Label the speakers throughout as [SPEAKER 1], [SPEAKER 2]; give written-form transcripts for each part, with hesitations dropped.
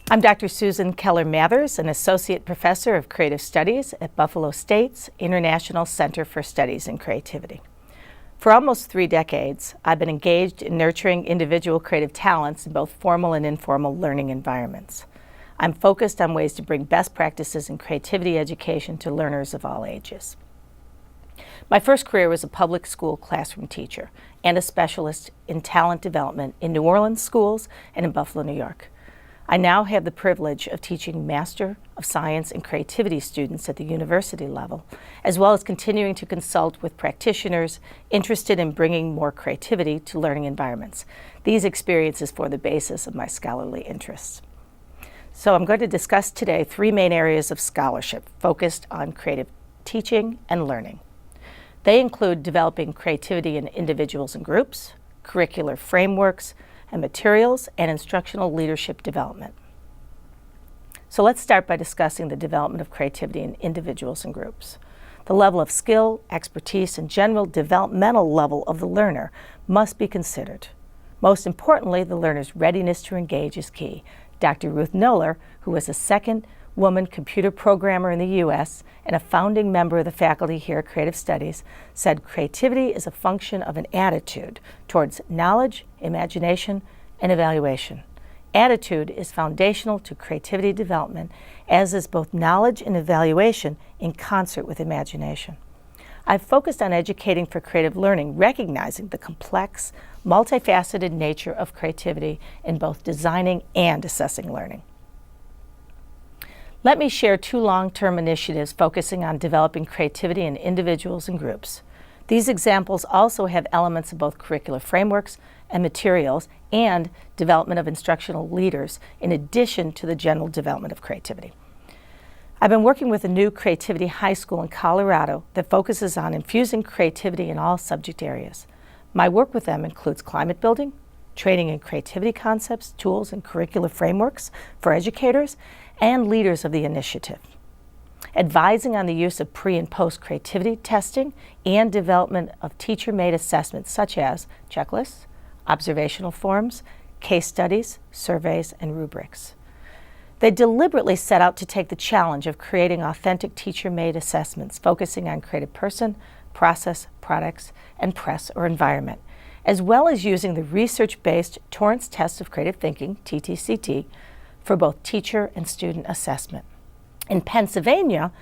[SPEAKER 1] I'm Dr. Susan Keller-Mathers, an Associate Professor of Creative Studies at Buffalo State's International Center for Studies in Creativity. For almost 3 decades, I've been engaged in nurturing individual creative talents in both formal and informal learning environments. I'm focused on ways to bring best practices in creativity education to learners of all ages. My first career was a public school classroom teacher and a specialist in talent development in New Orleans schools and in Buffalo, New York. I now have the privilege of teaching Master of Science in Creativity students at the university level, as well as continuing to consult with practitioners interested in bringing more creativity to learning environments. These experiences form the basis of my scholarly interests. So I'm going to discuss today 3 main areas of scholarship focused on creative teaching and learning. They include developing creativity in individuals and groups, curricular frameworks and materials, and instructional leadership development. So let's start by discussing the development of creativity in individuals and groups. The level of skill, expertise, and general developmental level of the learner must be considered. Most importantly, the learner's readiness to engage is key. Dr. Ruth Noller, who was the second woman computer programmer in the U.S. and a founding member of the faculty here at Creative Studies, said creativity is a function of an attitude towards knowledge, imagination, and evaluation. Attitude is foundational to creativity development, as is both knowledge and evaluation in concert with imagination. I've focused on educating for creative learning, recognizing the complex, multifaceted nature of creativity in both designing and assessing learning. Let me share 2 long-term initiatives focusing on developing creativity in individuals and groups. These examples also have elements of both curricular frameworks and materials and development of instructional leaders in addition to the general development of creativity. I've been working with a new creativity high school in Colorado that focuses on infusing creativity in all subject areas. My work with them includes climate building, training in creativity concepts, tools, and curricular frameworks for educators and leaders of the initiative, advising on the use of pre- and post-creativity testing and development of teacher-made assessments such as checklists, observational forms, case studies, surveys, and rubrics. They deliberately set out to take the challenge of creating authentic teacher-made assessments focusing on creative person, process, products, and press or environment, as well as using the research-based Torrance Test of Creative Thinking, TTCT, for both teacher and student assessment. In Pennsylvania,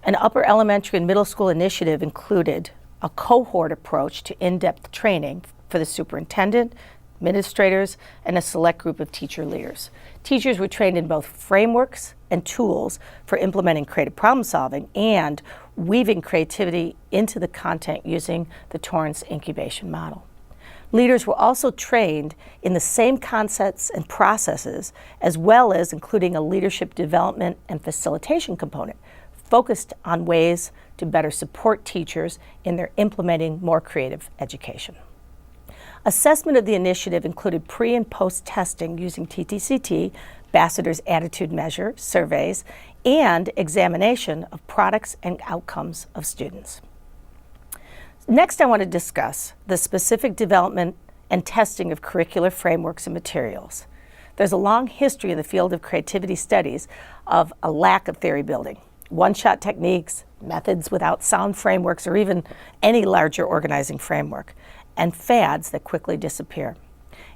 [SPEAKER 1] an upper elementary and middle school initiative included a cohort approach to in-depth training for the superintendent, administrators, and a select group of teacher leaders. Teachers were trained in both frameworks and tools for implementing creative problem solving and weaving creativity into the content using the Torrance incubation model. Leaders were also trained in the same concepts and processes, as well as including a leadership development and facilitation component focused on ways to better support teachers in their implementing more creative education. Assessment of the initiative included pre- and post-testing using TTCT, Ambassador's Attitude Measure, surveys, and examination of products and outcomes of students. Next, I want to discuss the specific development and testing of curricular frameworks and materials. There's a long history in the field of creativity studies of a lack of theory building, one-shot techniques, methods without sound frameworks, or even any larger organizing framework, and fads that quickly disappear.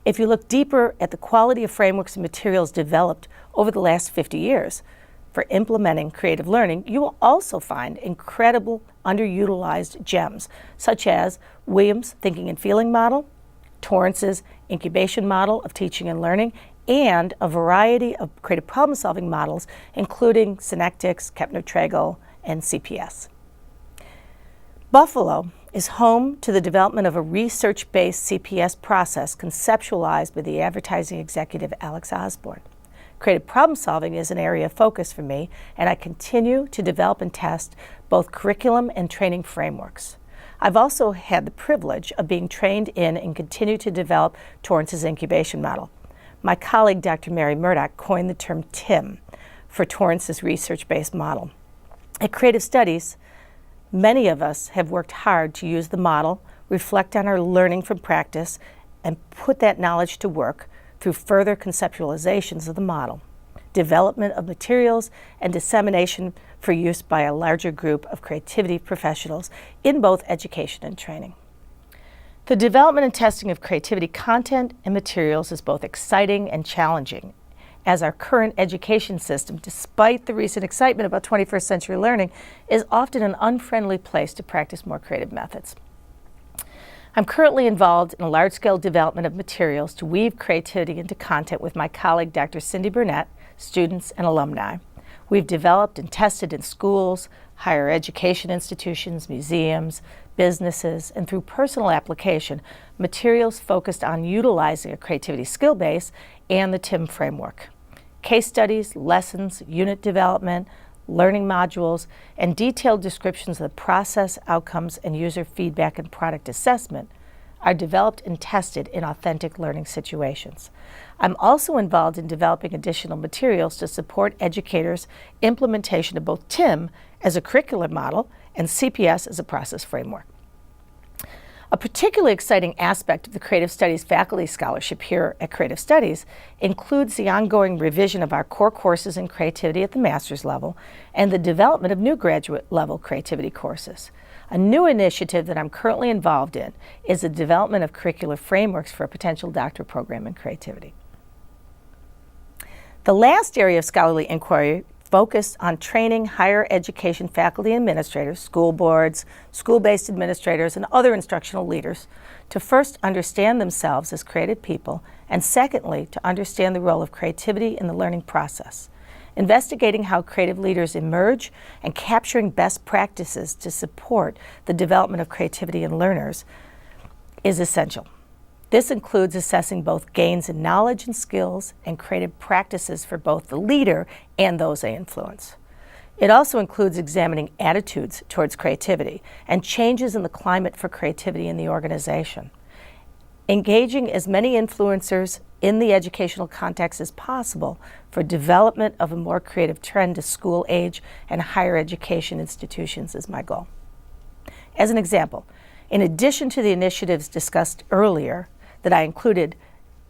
[SPEAKER 1] If you look deeper at the quality of frameworks and materials developed over the last 50 years, for implementing creative learning, you will also find incredible underutilized gems, such as Williams' Thinking and Feeling model, Torrance's incubation model of teaching and learning, and a variety of creative problem-solving models, including Synectics, Kepner-Tragle, and CPS. Buffalo is home to the development of a research-based CPS process conceptualized by the advertising executive Alex Osborne. Creative problem solving is an area of focus for me, and I continue to develop and test both curriculum and training frameworks. I've also had the privilege of being trained in and continue to develop Torrance's incubation model. My colleague, Dr. Mary Murdoch, coined the term TIM for Torrance's research-based model. At Creative Studies, many of us have worked hard to use the model, reflect on our learning from practice, and put that knowledge to work through further conceptualizations of the model, development of materials, and dissemination for use by a larger group of creativity professionals in both education and training. The development and testing of creativity content and materials is both exciting and challenging, as our current education system, despite the recent excitement about 21st century learning, is often an unfriendly place to practice more creative methods. I'm currently involved in a large-scale development of materials to weave creativity into content with my colleague, Dr. Cindy Burnett, students and alumni. We've developed and tested in schools, higher education institutions, museums, businesses, and through personal application, materials focused on utilizing a creativity skill base and the TIM framework. Case studies, lessons, unit development, learning modules, and detailed descriptions of the process, outcomes, and user feedback and product assessment are developed and tested in authentic learning situations. I'm also involved in developing additional materials to support educators' implementation of both TIM as a curricular model and CPS as a process framework. A particularly exciting aspect of the Creative Studies Faculty Scholarship here at Creative Studies includes the ongoing revision of our core courses in creativity at the master's level and the development of new graduate level creativity courses. A new initiative that I'm currently involved in is the development of curricular frameworks for a potential doctorate program in creativity. The last area of scholarly inquiry focused on training higher education faculty and administrators, school boards, school-based administrators, and other instructional leaders to first understand themselves as creative people, and secondly, to understand the role of creativity in the learning process. Investigating how creative leaders emerge and capturing best practices to support the development of creativity in learners is essential. This includes assessing both gains in knowledge and skills and creative practices for both the leader and those they influence. It also includes examining attitudes towards creativity and changes in the climate for creativity in the organization. Engaging as many influencers in the educational context as possible for development of a more creative trend to school age and higher education institutions is my goal. As an example, in addition to the initiatives discussed earlier that I included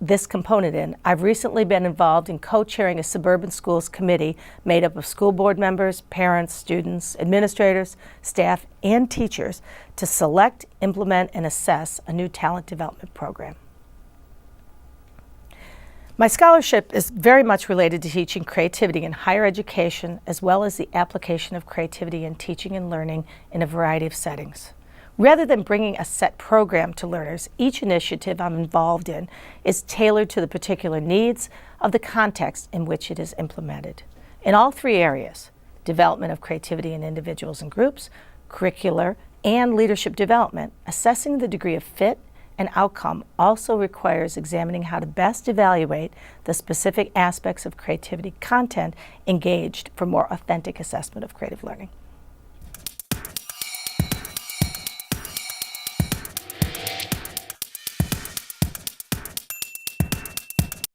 [SPEAKER 1] this component in, I've recently been involved in co-chairing a suburban schools committee made up of school board members, parents, students, administrators, staff, and teachers to select, implement, and assess a new talent development program. My scholarship is very much related to teaching creativity in higher education, as well as the application of creativity in teaching and learning in a variety of settings. Rather than bringing a set program to learners, each initiative I'm involved in is tailored to the particular needs of the context in which it is implemented. In all three areas, development of creativity in individuals and groups, curricular, and leadership development, assessing the degree of fit and outcome also requires examining how to best evaluate the specific aspects of creativity content engaged for more authentic assessment of creative learning.